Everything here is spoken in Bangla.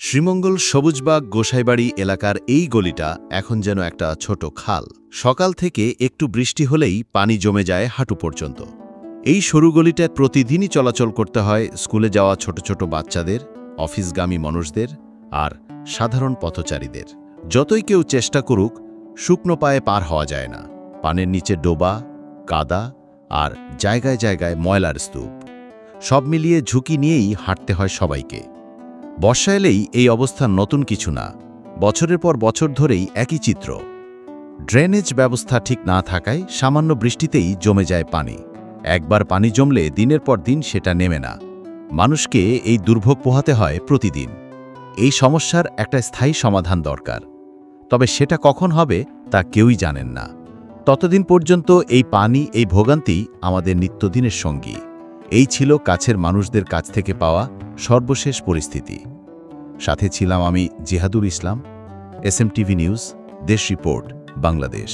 শ্রীমঙ্গল সবুজবাগ গোসাইবাড়ি এলাকার এই গলিটা এখন যেন একটা ছোট খাল। সকাল থেকে একটু বৃষ্টি হলেই পানি জমে যায় হাঁটু পর্যন্ত। এই সরু গলিটায় প্রতিদিনই চলাচল করতে হয় স্কুলে যাওয়া ছোট ছোট বাচ্চাদের, অফিসগামী মানুষদের আর সাধারণ পথচারীদের। যতই কেউ চেষ্টা করুক, শুকনো পায়ে পার হওয়া যায় না। পানের নিচে ডোবা, কাদা আর জায়গায় জায়গায় ময়লার স্তূপ। সব মিলিয়ে ঝুঁকি নিয়েই হাঁটতে হয় সবাইকে। বর্ষা এলেই এই অবস্থা নতুন কিছু না, বছরের পর বছর ধরেই একই চিত্র। ড্রেনেজ ব্যবস্থা ঠিক না থাকায় সামান্য বৃষ্টিতেই জমে যায় পানি। একবার পানি জমলে দিনের পর দিন সেটা নেমে না। মানুষকে এই দুর্ভোগ পোহাতে হয় প্রতিদিন। এই সমস্যার একটা স্থায়ী সমাধান দরকার, তবে সেটা কখন হবে তা কেউই জানেন না। ততদিন পর্যন্ত এই পানি, এই ভোগান্তি আমাদের নিত্যদিনের সঙ্গী। এই ছিল কাছের মানুষদের কাছ থেকে পাওয়া সর্বশেষ পরিস্থিতি। সাথে ছিলাম আমি জিহাদুল ইসলাম, এসএমটিভি নিউজ, দেশ রিপোর্ট, বাংলাদেশ।